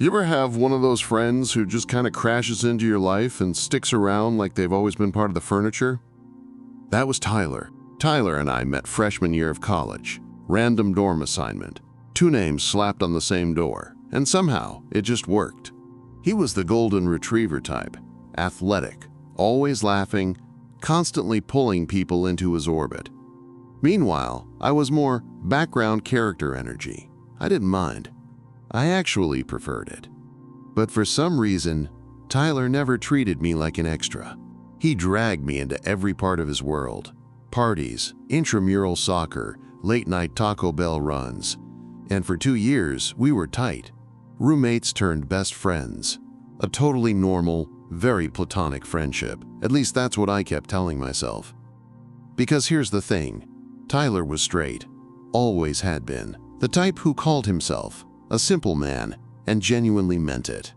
You ever have one of those friends who just kind of crashes into your life and sticks around like they've always been part of the furniture? That was Tyler. Tyler and I met freshman year of college. Random dorm assignment. 2 names slapped on the same door. And somehow, it just worked. He was the golden retriever type. Athletic. Always laughing. Constantly pulling people into his orbit. Meanwhile, I was more background character energy. I didn't mind. I actually preferred it. But for some reason, Tyler never treated me like an extra. He dragged me into every part of his world. Parties, intramural soccer, late-night Taco Bell runs. And for 2 years, we were tight. Roommates turned best friends. A totally normal, very platonic friendship. At least that's what I kept telling myself. Because here's the thing. Tyler was straight. Always had been. The type who called himself a simple man, and genuinely meant it.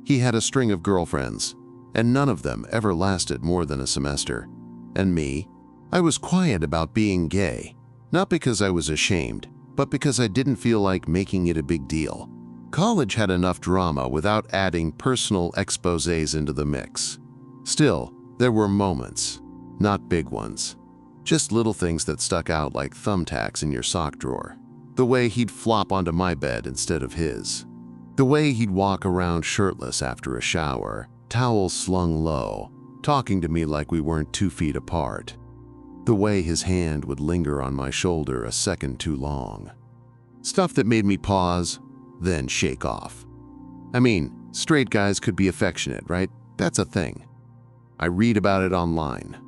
He had a string of girlfriends, and none of them ever lasted more than a semester. And me? I was quiet about being gay, not because I was ashamed, but because I didn't feel like making it a big deal. College had enough drama without adding personal exposés into the mix. Still, there were moments, not big ones. Just little things that stuck out like thumbtacks in your sock drawer. The way he'd flop onto my bed instead of his. The way he'd walk around shirtless after a shower, towels slung low, talking to me like we weren't 2 feet apart. The way his hand would linger on my shoulder a second too long. Stuff that made me pause, then shake off. I mean, straight guys could be affectionate, right? That's a thing. I read about it online.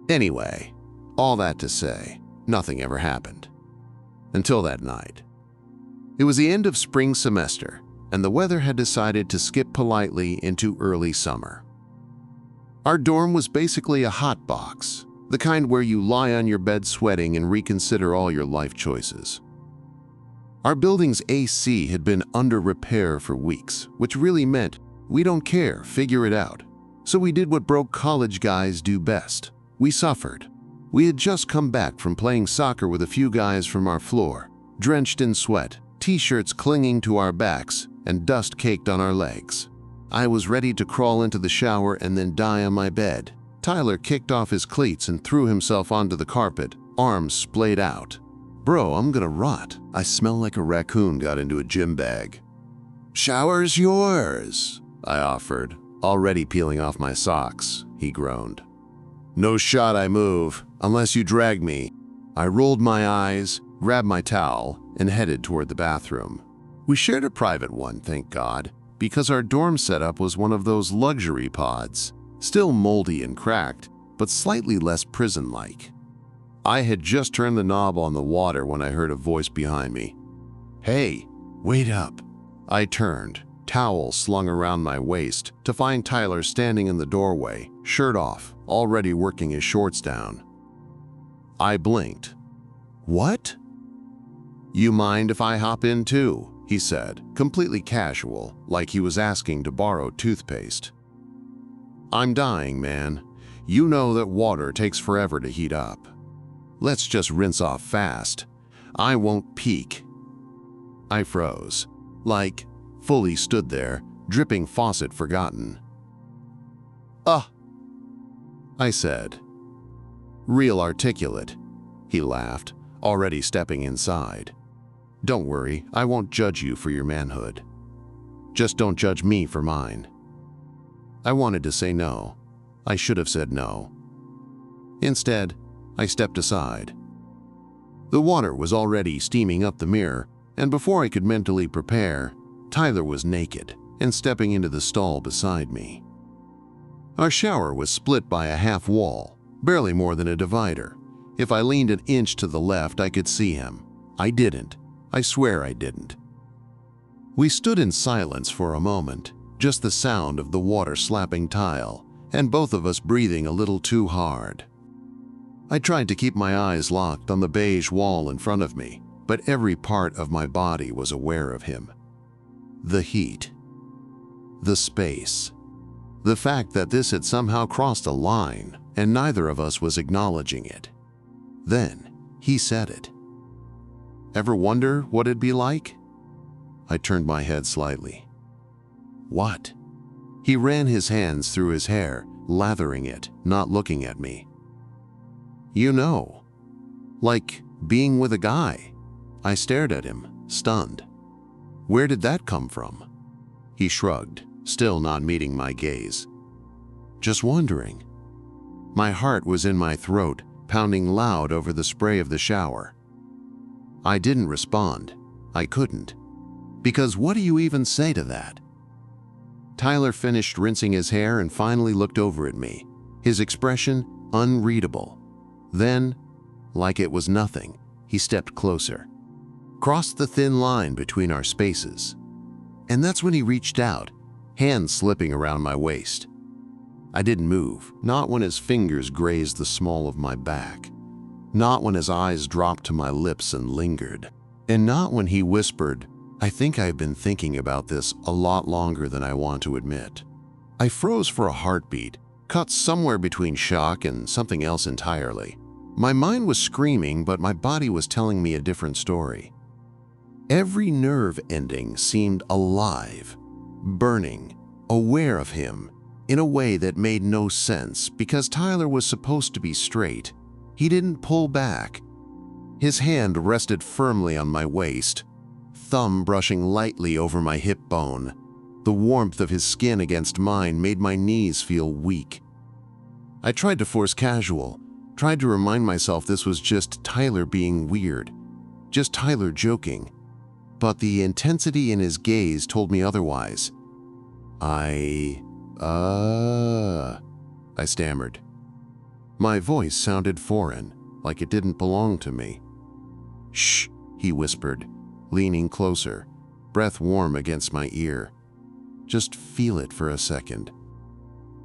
Anyway, all that to say, nothing ever happened. Until that night. It was the end of spring semester, and the weather had decided to skip politely into early summer. Our dorm was basically a hot box, the kind where you lie on your bed sweating and reconsider all your life choices. Our building's AC had been under repair for weeks, which really meant we don't care, figure it out. So we did what broke college guys do best. We suffered. We had just come back from playing soccer with a few guys from our floor, drenched in sweat, t-shirts clinging to our backs, and dust caked on our legs. I was ready to crawl into the shower and then die on my bed. Tyler kicked off his cleats and threw himself onto the carpet, arms splayed out. Bro, I'm gonna rot. I smell like a raccoon got into a gym bag. Shower's yours, I offered, already peeling off my socks. He groaned. No shot I move, unless you drag me. I rolled my eyes, grabbed my towel, and headed toward the bathroom. We shared a private one, thank God, because our dorm setup was one of those luxury pods, still moldy and cracked, but slightly less prison-like. I had just turned the knob on the water when I heard a voice behind me. Hey, wait up. I turned, towel slung around my waist, to find Tyler standing in the doorway, shirt off, already working his shorts down. I blinked. What? You mind if I hop in too? He said, completely casual, like he was asking to borrow toothpaste. I'm dying, man. You know that water takes forever to heat up. Let's just rinse off fast. I won't peek. I froze, like, fully stood there, dripping faucet forgotten. I said. Real articulate. He laughed, already stepping inside. Don't worry, I won't judge you for your manhood. Just don't judge me for mine. I wanted to say no. I should have said no. Instead, I stepped aside. The water was already steaming up the mirror, and before I could mentally prepare, Tyler was naked and stepping into the stall beside me. Our shower was split by a half wall, barely more than a divider. If I leaned an inch to the left, I could see him. I didn't. I swear I didn't. We stood in silence for a moment, just the sound of the water slapping tile, and both of us breathing a little too hard. I tried to keep my eyes locked on the beige wall in front of me, but every part of my body was aware of him. The heat. The space. The fact that this had somehow crossed a line, and neither of us was acknowledging it. Then, he said it. Ever wonder what it'd be like? I turned my head slightly. What? He ran his hands through his hair, lathering it, not looking at me. You know, like being with a guy. I stared at him, stunned. Where did that come from? He shrugged, still not meeting my gaze. Just wondering. My heart was in my throat, pounding loud over the spray of the shower. I didn't respond. I couldn't. Because what do you even say to that? Tyler finished rinsing his hair and finally looked over at me, his expression unreadable. Then, like it was nothing, he stepped closer, crossed the thin line between our spaces. And that's when he reached out, hands slipping around my waist. I didn't move, not when his fingers grazed the small of my back, not when his eyes dropped to my lips and lingered, and not when he whispered, "I think I've been thinking about this a lot longer than I want to admit." I froze for a heartbeat, caught somewhere between shock and something else entirely. My mind was screaming, but my body was telling me a different story. Every nerve ending seemed alive, burning, aware of him, in a way that made no sense because Tyler was supposed to be straight. He didn't pull back. His hand rested firmly on my waist, thumb brushing lightly over my hip bone. The warmth of his skin against mine made my knees feel weak. I tried to force casual, tried to remind myself this was just Tyler being weird, just Tyler joking. But the intensity in his gaze told me otherwise. I stammered. My voice sounded foreign, like it didn't belong to me. "Shh," he whispered, leaning closer, breath warm against my ear. "Just feel it for a second."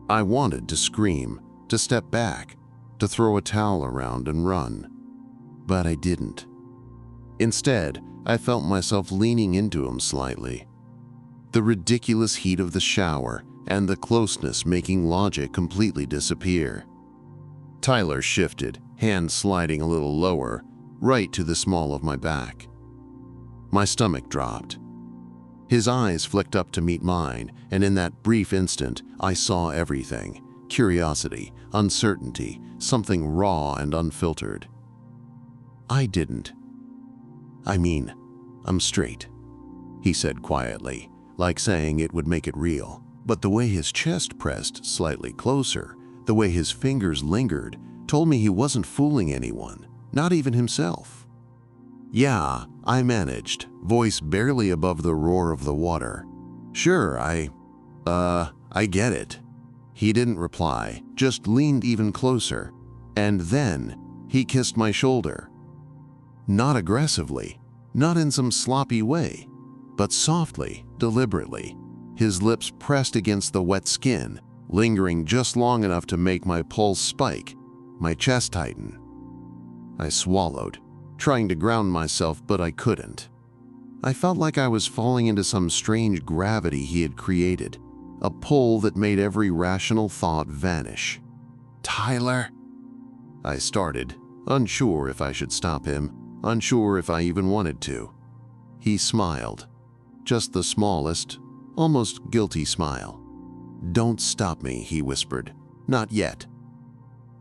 I wanted to scream, to step back, to throw a towel around and run. But I didn't. Instead, I felt myself leaning into him slightly. The ridiculous heat of the shower and the closeness making logic completely disappear. Tyler shifted, hand sliding a little lower, right to the small of my back. My stomach dropped. His eyes flicked up to meet mine, and in that brief instant, I saw everything. Curiosity, uncertainty, something raw and unfiltered. I didn't. "I mean, I'm straight," he said quietly, like saying it would make it real. But the way his chest pressed slightly closer, the way his fingers lingered, told me he wasn't fooling anyone, not even himself. "Yeah," I managed, voice barely above the roar of the water. "Sure, I get it." He didn't reply, just leaned even closer. And then he kissed my shoulder. Not aggressively, not in some sloppy way, but softly, deliberately. His lips pressed against the wet skin, lingering just long enough to make my pulse spike, my chest tighten. I swallowed, trying to ground myself, but I couldn't. I felt like I was falling into some strange gravity he had created, a pull that made every rational thought vanish. "Tyler?" I started, unsure if I should stop him, unsure if I even wanted to. He smiled, just the smallest, almost guilty smile. "Don't stop me," he whispered. "Not yet."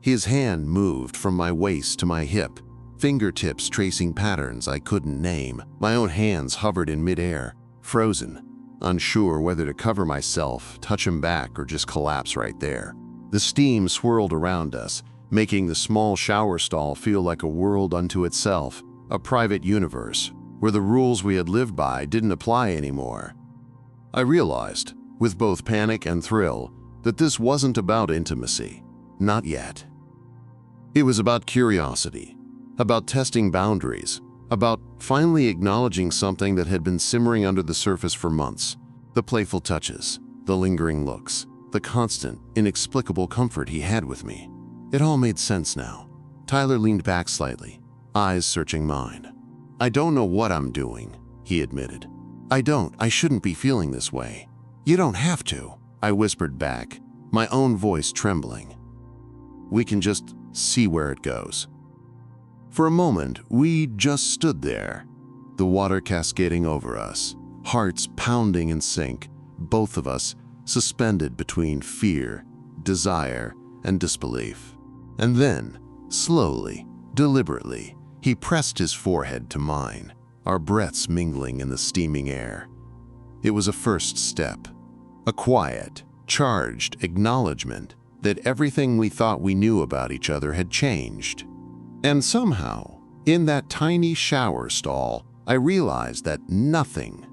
His hand moved from my waist to my hip, fingertips tracing patterns I couldn't name. My own hands hovered in midair, frozen, unsure whether to cover myself, touch him back, or just collapse right there. The steam swirled around us, making the small shower stall feel like a world unto itself, a private universe, where the rules we had lived by didn't apply anymore. I realized, with both panic and thrill, that this wasn't about intimacy. Not yet. It was about curiosity, about testing boundaries, about finally acknowledging something that had been simmering under the surface for months. The playful touches, the lingering looks, the constant, inexplicable comfort he had with me. It all made sense now. Tyler leaned back slightly, eyes searching mine. "I don't know what I'm doing," he admitted. I shouldn't be feeling this way." "You don't have to," I whispered back, my own voice trembling. "We can just see where it goes." For a moment, we just stood there, the water cascading over us, hearts pounding in sync, both of us suspended between fear, desire, and disbelief. And then, slowly, deliberately, he pressed his forehead to mine, our breaths mingling in the steaming air. It was a first step, a quiet, charged acknowledgement that everything we thought we knew about each other had changed. And somehow, in that tiny shower stall, I realized that nothing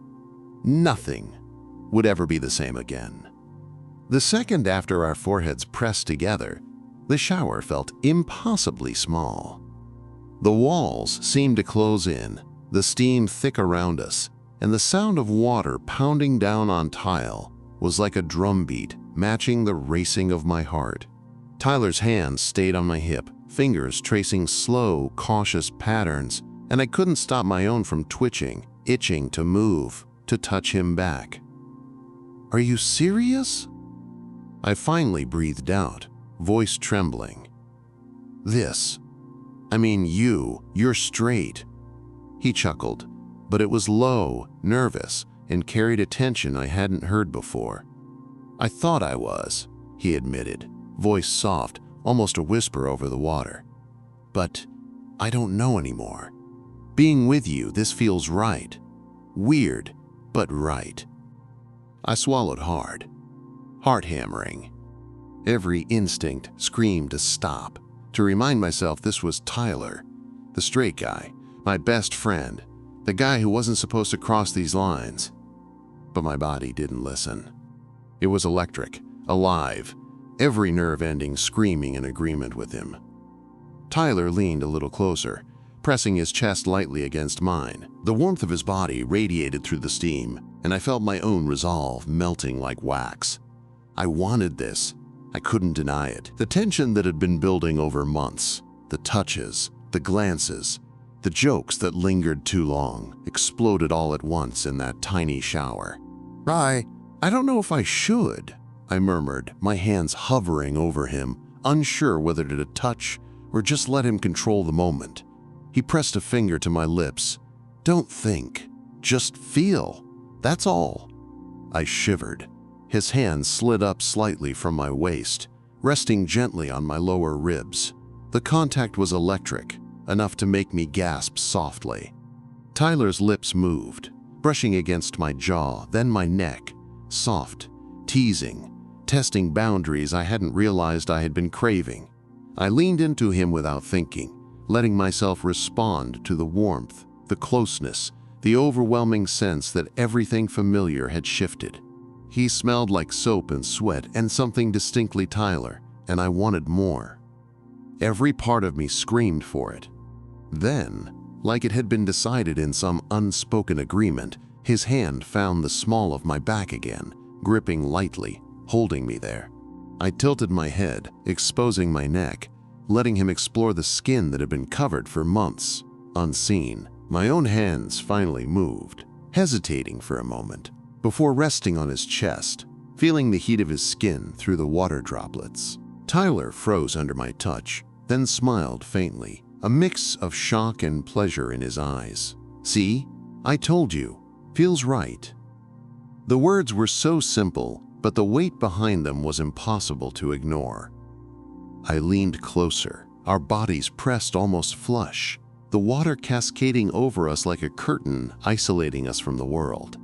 would ever be the same again. The second after our foreheads pressed together, the shower felt impossibly small. The walls seemed to close in, the steam thick around us, and the sound of water pounding down on tile was like a drumbeat matching the racing of my heart. Tyler's hands stayed on my hip, fingers tracing slow, cautious patterns, and I couldn't stop my own from twitching, itching to move, to touch him back. "Are you serious?" I finally breathed out, voice trembling. You're straight." He chuckled, but it was low, nervous, and carried a tension I hadn't heard before. "I thought I was," he admitted, voice soft, almost a whisper over the water. "But I don't know anymore. Being with you, this feels right. Weird, but right." I swallowed hard, heart hammering. Every instinct screamed to stop, to remind myself this was Tyler, the straight guy, my best friend, the guy who wasn't supposed to cross these lines. But my body didn't listen. It was electric, alive, every nerve ending screaming in agreement with him. Tyler leaned a little closer, pressing his chest lightly against mine. The warmth of his body radiated through the steam, and I felt my own resolve melting like wax. I wanted this. I couldn't deny it. The tension that had been building over months, the touches, the glances, the jokes that lingered too long, exploded all at once in that tiny shower. I don't know if I should," I murmured, my hands hovering over him, unsure whether to touch or just let him control the moment. He pressed a finger to my lips. "Don't think, just feel. That's all." I shivered. His hand slid up slightly from my waist, resting gently on my lower ribs. The contact was electric, enough to make me gasp softly. Tyler's lips moved, brushing against my jaw, then my neck, soft, teasing, testing boundaries I hadn't realized I had been craving. I leaned into him without thinking, letting myself respond to the warmth, the closeness, the overwhelming sense that everything familiar had shifted. He smelled like soap and sweat and something distinctly Tyler, and I wanted more. Every part of me screamed for it. Then, like it had been decided in some unspoken agreement, his hand found the small of my back again, gripping lightly, holding me there. I tilted my head, exposing my neck, letting him explore the skin that had been covered for months, unseen. My own hands finally moved, hesitating for a moment, before resting on his chest, feeling the heat of his skin through the water droplets. Tyler froze under my touch, then smiled faintly, a mix of shock and pleasure in his eyes. "See? I told you. Feels right." The words were so simple, but the weight behind them was impossible to ignore. I leaned closer, our bodies pressed almost flush, the water cascading over us like a curtain isolating us from the world.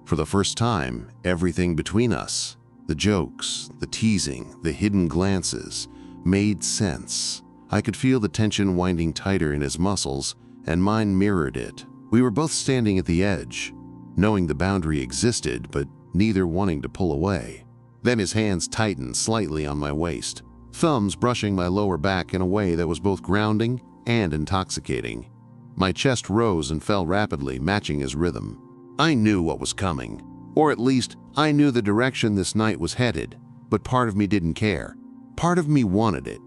For the first time, everything between us, the jokes, the teasing, the hidden glances, made sense. I could feel the tension winding tighter in his muscles, and mine mirrored it. We were both standing at the edge, knowing the boundary existed, but neither wanting to pull away. Then his hands tightened slightly on my waist, thumbs brushing my lower back in a way that was both grounding and intoxicating. My chest rose and fell rapidly, matching his rhythm. I knew what was coming, or at least I knew the direction this night was headed, but part of me didn't care. Part of me wanted it.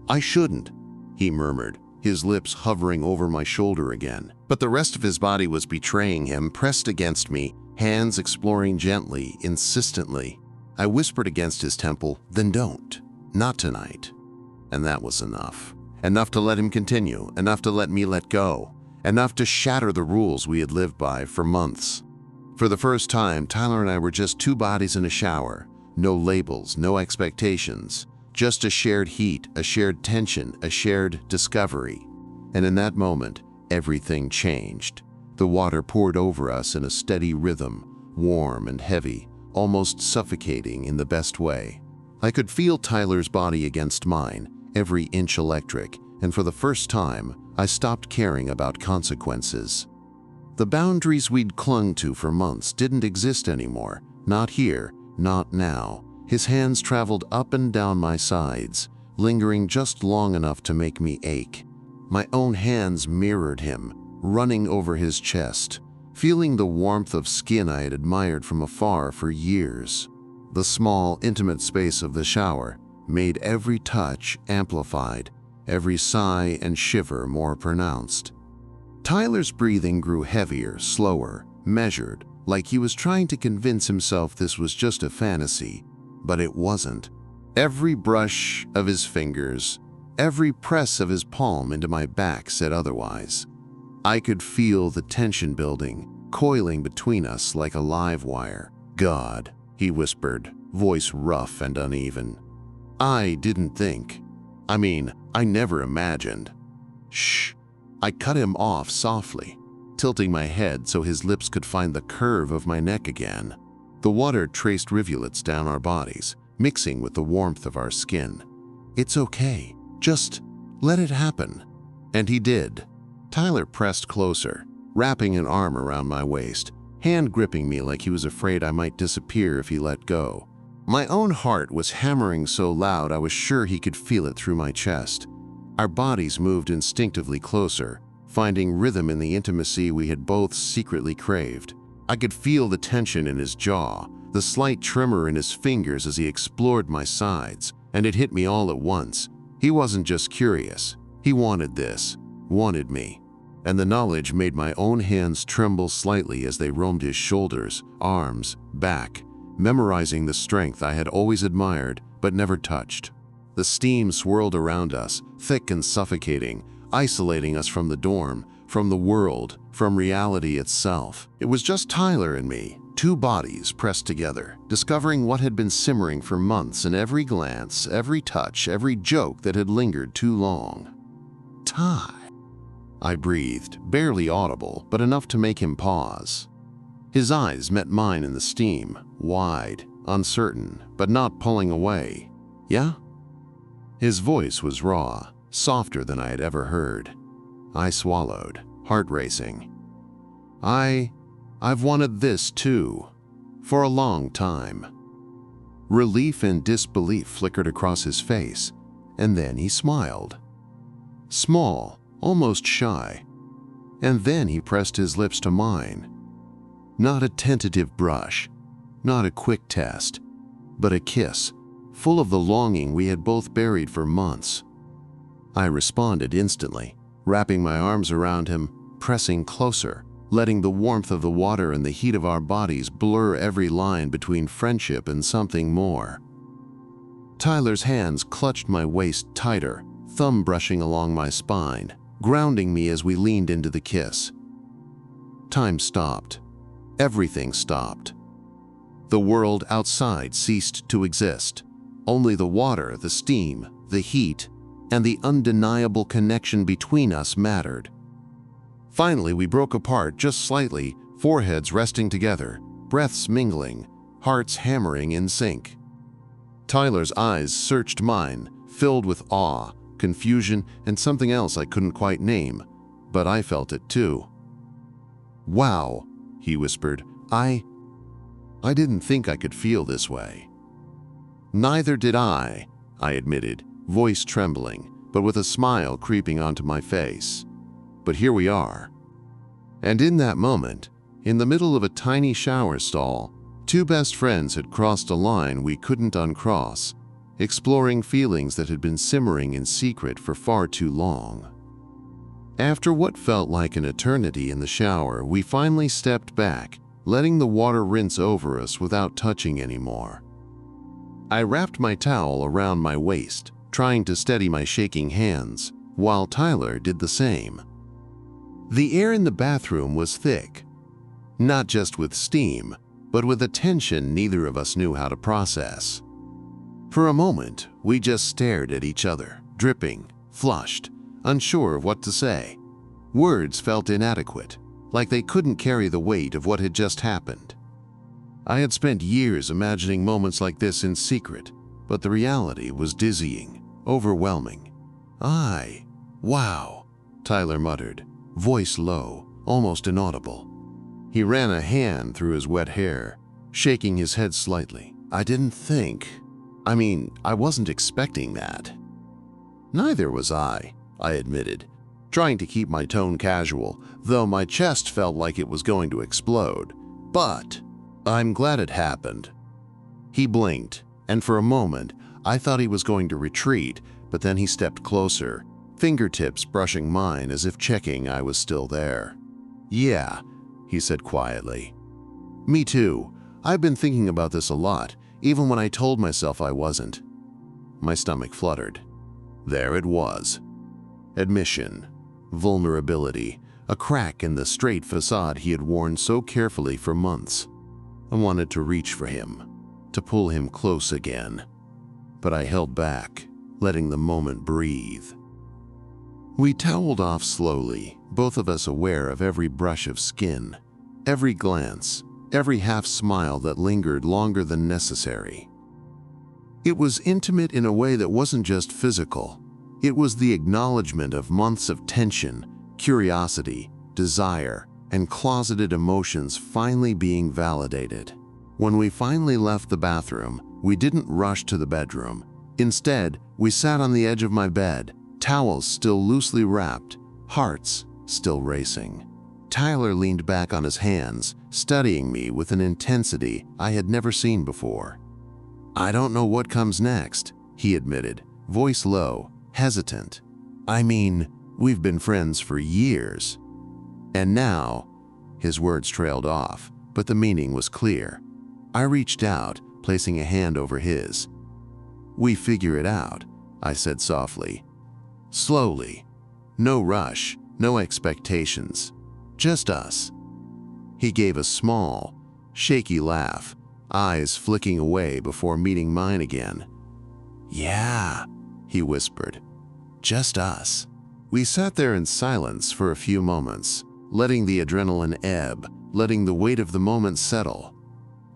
"I shouldn't," he murmured, his lips hovering over my shoulder again. But the rest of his body was betraying him, pressed against me, hands exploring gently, insistently. I whispered against his temple, "Then don't. Not tonight." And that was enough. Enough to let him continue, enough to let me let go, enough to shatter the rules we had lived by for months. For the first time, Tyler and I were just two bodies in a shower. No labels, no expectations. Just a shared heat, a shared tension, a shared discovery. And in that moment, everything changed. The water poured over us in a steady rhythm, warm and heavy, almost suffocating in the best way. I could feel Tyler's body against mine, every inch electric, and for the first time, I stopped caring about consequences. The boundaries we'd clung to for months didn't exist anymore. Not here, not now. His hands traveled up and down my sides, lingering just long enough to make me ache. My own hands mirrored him, running over his chest, feeling the warmth of skin I had admired from afar for years. The small, intimate space of the shower made every touch amplified, every sigh and shiver more pronounced. Tyler's breathing grew heavier, slower, measured, like he was trying to convince himself this was just a fantasy, but it wasn't. Every brush of his fingers, every press of his palm into my back said otherwise. I could feel the tension building, coiling between us like a live wire. "God," he whispered, voice rough and uneven. "I didn't think. I never imagined." "Shh." I cut him off softly, tilting my head so his lips could find the curve of my neck again. The water traced rivulets down our bodies, mixing with the warmth of our skin. "It's okay. Just let it happen." And he did. Tyler pressed closer, wrapping an arm around my waist, hand gripping me like he was afraid I might disappear if he let go. My own heart was hammering so loud I was sure he could feel it through my chest. Our bodies moved instinctively closer, finding rhythm in the intimacy we had both secretly craved. I could feel the tension in his jaw, the slight tremor in his fingers as he explored my sides, and it hit me all at once. He wasn't just curious. He wanted this, wanted me. And the knowledge made my own hands tremble slightly as they roamed his shoulders, arms, back, memorizing the strength I had always admired but never touched. The steam swirled around us, thick and suffocating, isolating us from the dorm, from the world, from reality itself. It was just Tyler and me, two bodies pressed together, discovering what had been simmering for months in every glance, every touch, every joke that had lingered too long. "Ty," I breathed, barely audible, but enough to make him pause. His eyes met mine in the steam, wide, uncertain, but not pulling away. "Yeah?" His voice was raw, softer than I had ever heard. I swallowed, heart racing. I've wanted this too, for a long time." Relief and disbelief flickered across his face, and then he smiled. Small, almost shy. And then he pressed his lips to mine. Not a tentative brush, not a quick test, but a kiss, full of the longing we had both buried for months. I responded instantly, wrapping my arms around him, pressing closer, letting the warmth of the water and the heat of our bodies blur every line between friendship and something more. Tyler's hands clutched my waist tighter, thumb brushing along my spine, grounding me as we leaned into the kiss. Time stopped. Everything stopped. The world outside ceased to exist. Only the water, the steam, the heat, and the undeniable connection between us mattered. Finally, we broke apart just slightly, foreheads resting together, breaths mingling, hearts hammering in sync. Tyler's eyes searched mine, filled with awe, confusion, and something else I couldn't quite name, but I felt it too. "Wow," he whispered, I didn't think I could feel this way." "Neither did I admitted, voice trembling, but with a smile creeping onto my face. "But here we are." And in that moment, in the middle of a tiny shower stall, two best friends had crossed a line we couldn't uncross, exploring feelings that had been simmering in secret for far too long. After what felt like an eternity in the shower, we finally stepped back, letting the water rinse over us without touching anymore. I wrapped my towel around my waist, trying to steady my shaking hands, while Tyler did the same. The air in the bathroom was thick, Not just with steam, but with a tension neither of us knew how to process. For a moment, we just stared at each other, dripping, flushed, unsure of what to say. Words felt inadequate, like they couldn't carry the weight of what had just happened. I had spent years imagining moments like this in secret, but the reality was dizzying, overwhelming. Wow, Tyler muttered, voice low, almost inaudible. He ran a hand through his wet hair, shaking his head slightly. I wasn't expecting that. Neither was I admitted, trying to keep my tone casual, though my chest felt like it was going to explode. But I'm glad it happened. He blinked, and for a moment, I thought he was going to retreat, but then he stepped closer, fingertips brushing mine as if checking I was still there. Yeah, he said quietly. Me too. I've been thinking about this a lot, even when I told myself I wasn't. My stomach fluttered. There it was. Admission, vulnerability, a crack in the straight facade he had worn so carefully for months. I wanted to reach for him, to pull him close again. But I held back, letting the moment breathe. We toweled off slowly, both of us aware of every brush of skin, every glance, every half-smile that lingered longer than necessary. It was intimate in a way that wasn't just physical. It was the acknowledgement of months of tension, curiosity, desire, and closeted emotions finally being validated. When we finally left the bathroom, we didn't rush to the bedroom. Instead, we sat on the edge of my bed, towels still loosely wrapped, hearts still racing. Tyler leaned back on his hands, studying me with an intensity I had never seen before. I don't know what comes next, he admitted, voice low, hesitant. We've been friends for years. And now, his words trailed off, but the meaning was clear. I reached out, placing a hand over his. We figure it out, I said softly. Slowly. No rush, no expectations. Just us. He gave a small, shaky laugh, eyes flicking away before meeting mine again. Yeah, he whispered. Just us. We sat there in silence for a few moments, letting the adrenaline ebb, letting the weight of the moment settle.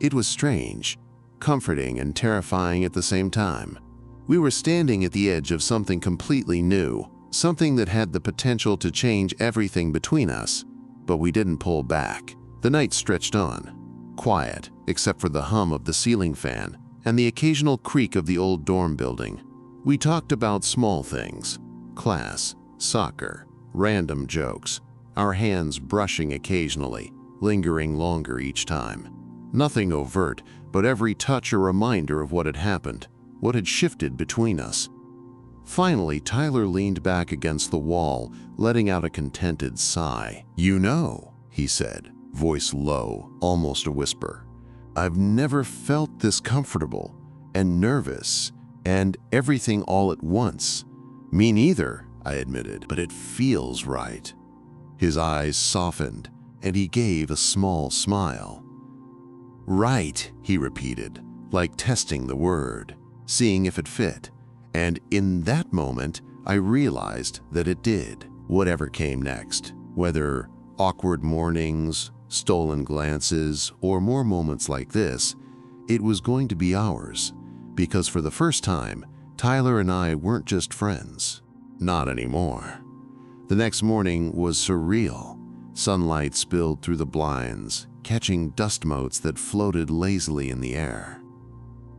It was strange, comforting and terrifying at the same time. We were standing at the edge of something completely new, something that had the potential to change everything between us, but we didn't pull back. The night stretched on, quiet except for the hum of the ceiling fan and the occasional creak of the old dorm building. We talked about small things, class, soccer, random jokes, our hands brushing occasionally, lingering longer each time. Nothing overt, but every touch a reminder of what had happened, what had shifted between us. Finally, Tyler leaned back against the wall, letting out a contented sigh. You know, he said, voice low, almost a whisper. I've never felt this comfortable and nervous and everything all at once. Me neither, I admitted, but it feels right. His eyes softened, and he gave a small smile. Right, he repeated, like testing the word, seeing if it fit. And in that moment, I realized that it did. Whatever came next, whether awkward mornings, stolen glances, or more moments like this, it was going to be ours. Because for the first time, Tyler and I weren't just friends. Not anymore. The next morning was surreal. Sunlight spilled through the blinds, catching dust motes that floated lazily in the air.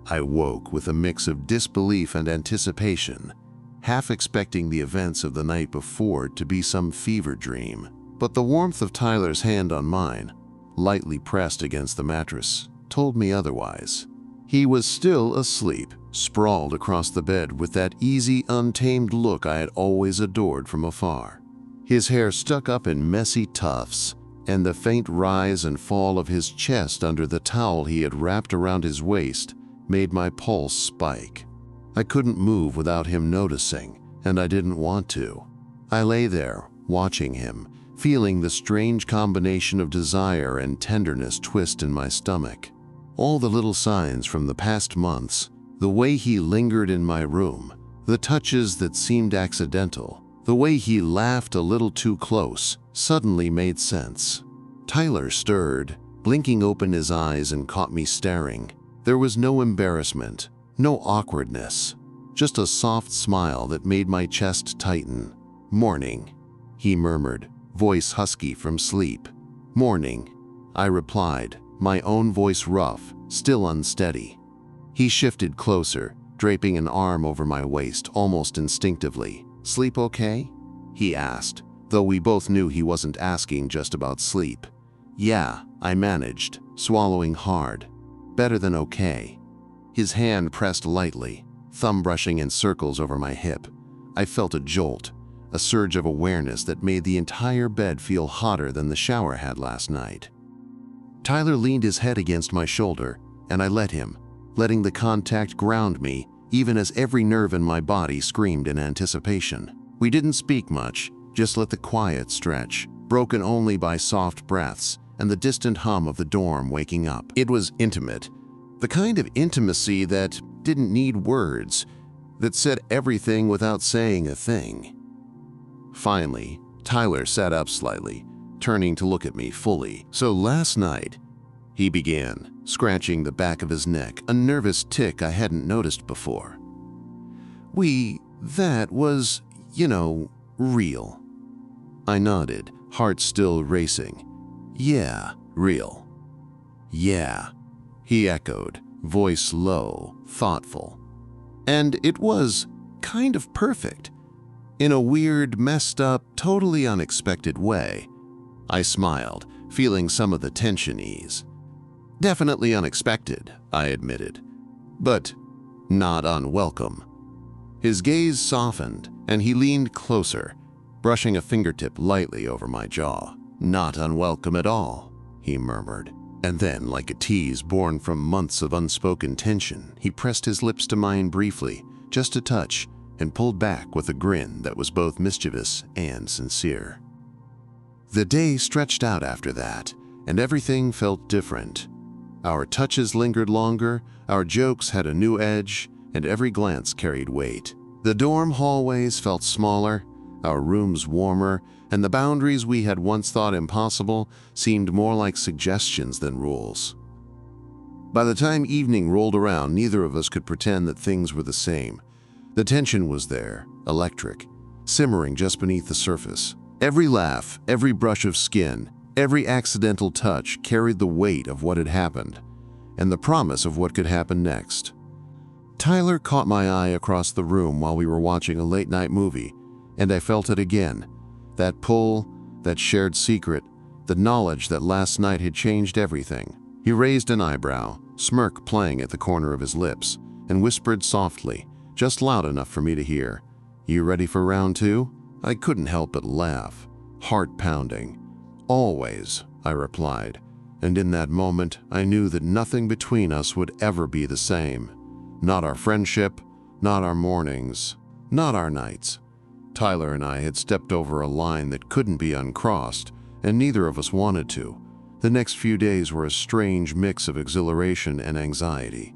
I woke with a mix of disbelief and anticipation, half expecting the events of the night before to be some fever dream. But the warmth of Tyler's hand on mine, lightly pressed against the mattress, told me otherwise. He was still asleep, sprawled across the bed with that easy, untamed look I had always adored from afar. His hair stuck up in messy tufts, and the faint rise and fall of his chest under the towel he had wrapped around his waist made my pulse spike. I couldn't move without him noticing, and I didn't want to. I lay there, watching him, feeling the strange combination of desire and tenderness twist in my stomach. All the little signs from the past months, the way he lingered in my room, the touches that seemed accidental, the way he laughed a little too close, suddenly made sense. Tyler stirred, blinking open his eyes, and caught me staring. There was no embarrassment, no awkwardness, just a soft smile that made my chest tighten. "Morning," he murmured, voice husky from sleep. "Morning," I replied, my own voice rough, still unsteady. He shifted closer, draping an arm over my waist almost instinctively. "Sleep okay?" he asked, though we both knew he wasn't asking just about sleep. "Yeah," I managed, swallowing hard. "Better than okay." His hand pressed lightly, thumb brushing in circles over my hip. I felt a jolt, a surge of awareness that made the entire bed feel hotter than the shower had last night. Tyler leaned his head against my shoulder, and I let him, letting the contact ground me, even as every nerve in my body screamed in anticipation. We didn't speak much, just let the quiet stretch, broken only by soft breaths and the distant hum of the dorm waking up. It was intimate, the kind of intimacy that didn't need words, that said everything without saying a thing. Finally, Tyler sat up slightly, turning to look at me fully. "So last night," he began, scratching the back of his neck, a nervous tick I hadn't noticed before. That was, real." I nodded, heart still racing. "Yeah, real." "Yeah," he echoed, voice low, thoughtful. "And it was kind of perfect. In a weird, messed up, totally unexpected way." I smiled, feeling some of the tension ease. "Definitely unexpected," I admitted, "but not unwelcome." His gaze softened, and he leaned closer, brushing a fingertip lightly over my jaw. "Not unwelcome at all," he murmured. And then, like a tease born from months of unspoken tension, he pressed his lips to mine briefly, just a touch, and pulled back with a grin that was both mischievous and sincere. The day stretched out after that, and everything felt different. Our touches lingered longer, our jokes had a new edge, and every glance carried weight. The dorm hallways felt smaller, our rooms warmer, and the boundaries we had once thought impossible seemed more like suggestions than rules. By the time evening rolled around, neither of us could pretend that things were the same. The tension was there, electric, simmering just beneath the surface. Every laugh, every brush of skin, every accidental touch carried the weight of what had happened, and the promise of what could happen next. Tyler caught my eye across the room while we were watching a late-night movie, and I felt it again. That pull, that shared secret, the knowledge that last night had changed everything. He raised an eyebrow, smirk playing at the corner of his lips, and whispered softly, just loud enough for me to hear, "You ready for round two?" I couldn't help but laugh, heart pounding. "Always," I replied, and in that moment I knew that nothing between us would ever be the same. Not our friendship, not our mornings, not our nights. Tyler and I had stepped over a line that couldn't be uncrossed, and neither of us wanted to. The next few days were a strange mix of exhilaration and anxiety.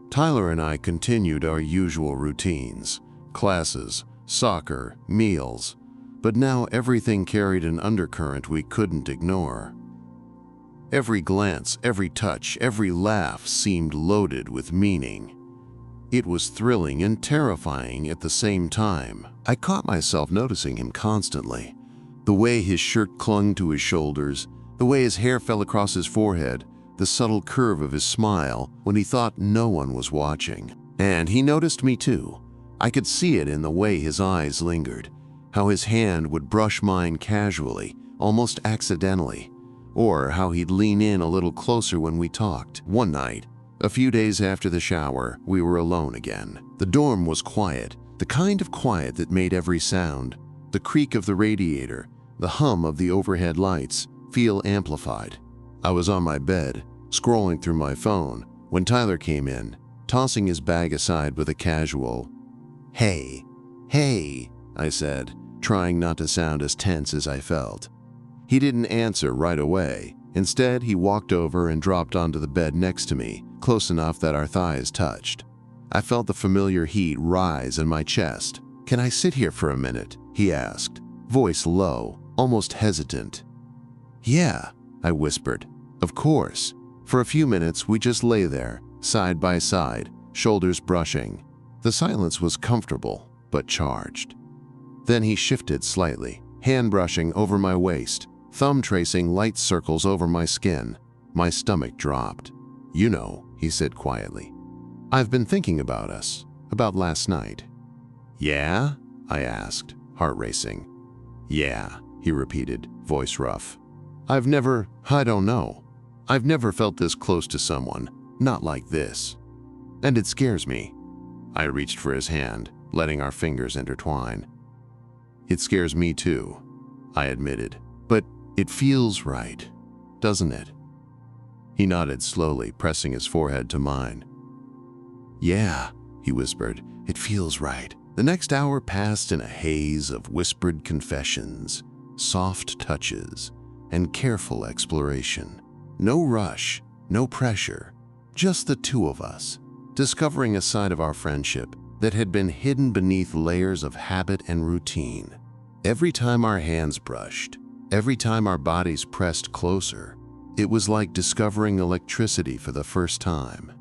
Tyler and I continued our usual routines, classes, soccer, meals, but now everything carried an undercurrent we couldn't ignore. Every glance, every touch, every laugh seemed loaded with meaning. It was thrilling and terrifying at the same time. I caught myself noticing him constantly. The way his shirt clung to his shoulders, the way his hair fell across his forehead, the subtle curve of his smile when he thought no one was watching. And he noticed me too. I could see it in the way his eyes lingered, how his hand would brush mine casually, almost accidentally, or how he'd lean in a little closer when we talked. One night, a few days after the shower, we were alone again. The dorm was quiet, the kind of quiet that made every sound, the creak of the radiator, the hum of the overhead lights, feel amplified. I was on my bed, scrolling through my phone, when Tyler came in, tossing his bag aside with a casual, "Hey, hey," I said, trying not to sound as tense as I felt. He didn't answer right away. Instead, he walked over and dropped onto the bed next to me, close enough that our thighs touched. I felt the familiar heat rise in my chest. "Can I sit here for a minute?" he asked, voice low, almost hesitant. "Yeah," I whispered. "Of course." For a few minutes, we just lay there, side by side, shoulders brushing. The silence was comfortable, but charged. Then he shifted slightly, hand brushing over my waist, thumb tracing light circles over my skin. My stomach dropped. "You know," he said quietly, "I've been thinking about us, about last night." "Yeah?" I asked, heart racing. "Yeah," he repeated, voice rough. I don't know. I've never felt this close to someone, not like this. And it scares me." I reached for his hand, letting our fingers intertwine. "It scares me too," I admitted. "But it feels right, doesn't it?" He nodded slowly, pressing his forehead to mine. "Yeah," he whispered, "it feels right." The next hour passed in a haze of whispered confessions, soft touches, and careful exploration. No rush, no pressure, just the two of us, discovering a side of our friendship that had been hidden beneath layers of habit and routine. Every time our hands brushed, every time our bodies pressed closer, it was like discovering electricity for the first time.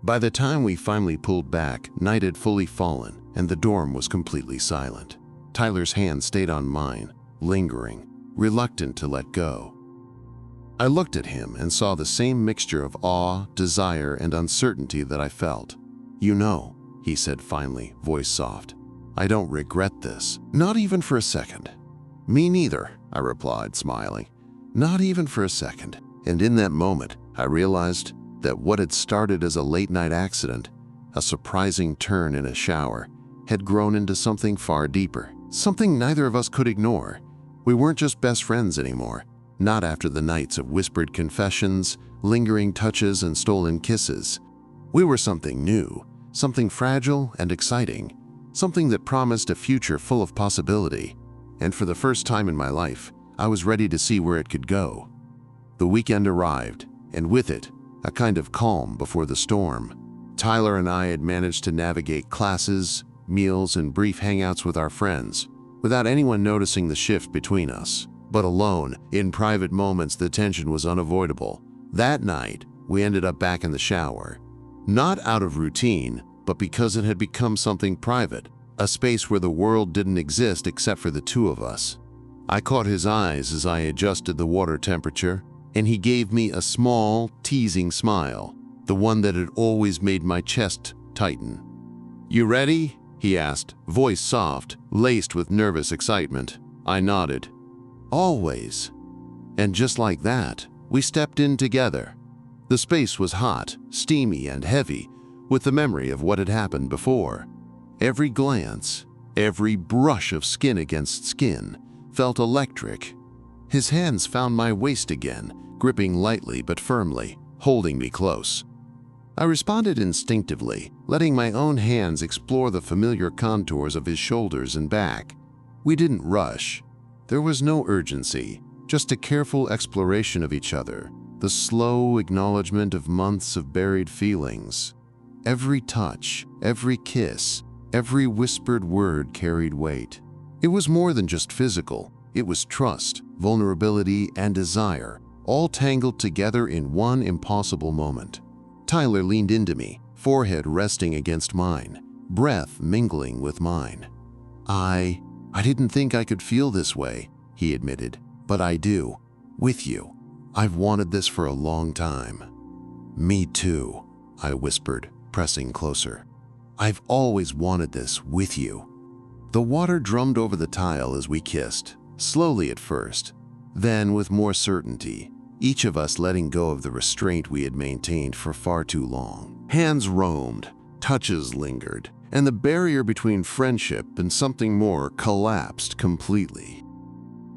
By the time we finally pulled back, night had fully fallen and the dorm was completely silent. Tyler's hand stayed on mine, lingering, reluctant to let go. I looked at him and saw the same mixture of awe, desire, and uncertainty that I felt. "You know," he said finally, voice soft, "I don't regret this, not even for a second." "Me neither," I replied, smiling. "Not even for a second." And in that moment, I realized that what had started as a late-night accident, a surprising turn in a shower, had grown into something far deeper, something neither of us could ignore. We weren't just best friends anymore, not after the nights of whispered confessions, lingering touches, and stolen kisses. We were something new, something fragile and exciting, something that promised a future full of possibility. And for the first time in my life, I was ready to see where it could go. The weekend arrived, and with it, a kind of calm before the storm. Tyler and I had managed to navigate classes, meals, and brief hangouts with our friends, without anyone noticing the shift between us. But alone, in private moments, the tension was unavoidable. That night, we ended up back in the shower. Not out of routine, but because it had become something private, a space where the world didn't exist except for the two of us. I caught his eyes as I adjusted the water temperature, and he gave me a small, teasing smile, the one that had always made my chest tighten. "You ready?" he asked, voice soft, laced with nervous excitement. I nodded. "Always." And just like that, we stepped in together. The space was hot, steamy, and heavy, with the memory of what had happened before. Every glance, every brush of skin against skin, felt electric. His hands found my waist again, gripping lightly but firmly, holding me close. I responded instinctively, letting my own hands explore the familiar contours of his shoulders and back. We didn't rush. There was no urgency, just a careful exploration of each other, the slow acknowledgement of months of buried feelings. Every touch, every kiss, every whispered word carried weight. It was more than just physical. It was trust, vulnerability, and desire, all tangled together in one impossible moment. Tyler leaned into me, forehead resting against mine, breath mingling with mine. I didn't think I could feel this way," he admitted, "but I do. With you. I've wanted this for a long time." "Me too," I whispered, pressing closer. "I've always wanted this with you." The water drummed over the tile as we kissed, slowly at first, then with more certainty, each of us letting go of the restraint we had maintained for far too long. Hands roamed, touches lingered, and the barrier between friendship and something more collapsed completely.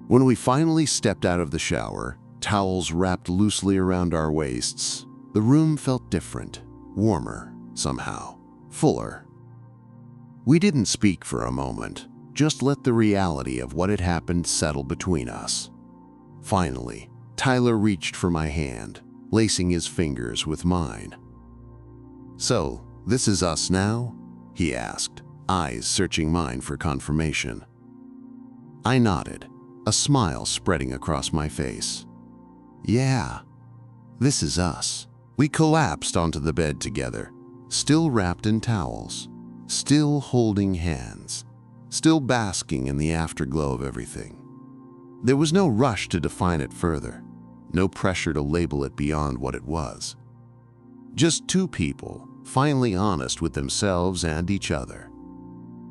When we finally stepped out of the shower, towels wrapped loosely around our waists, the room felt different, warmer, somehow, fuller. We didn't speak for a moment, Just let the reality of what had happened settle between us. Finally, Tyler reached for my hand, lacing his fingers with mine. "So, this is us now?" he asked, eyes searching mine for confirmation. I nodded, a smile spreading across my face. "Yeah, this is us." We collapsed onto the bed together, still wrapped in towels, still holding hands, still basking in the afterglow of everything. There was no rush to define it further, no pressure to label it beyond what it was. Just two people, finally honest with themselves and each other,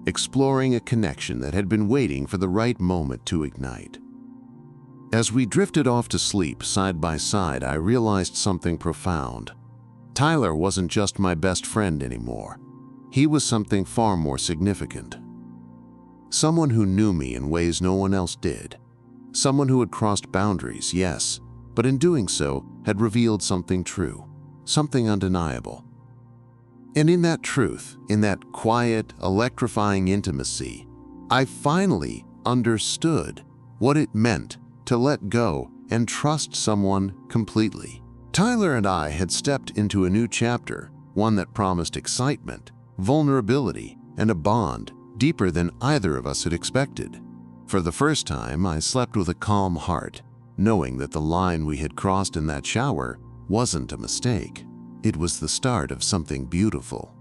exploring a connection that had been waiting for the right moment to ignite. As we drifted off to sleep side by side, I realized something profound. Tyler wasn't just my best friend anymore. He was something far more significant. Someone who knew me in ways no one else did. Someone who had crossed boundaries, yes, but in doing so had revealed something true, something undeniable. And in that truth, in that quiet, electrifying intimacy, I finally understood what it meant to let go and trust someone completely. Tyler and I had stepped into a new chapter, one that promised excitement, vulnerability, and a bond deeper than either of us had expected. For the first time, I slept with a calm heart, knowing that the line we had crossed in that shower wasn't a mistake. It was the start of something beautiful.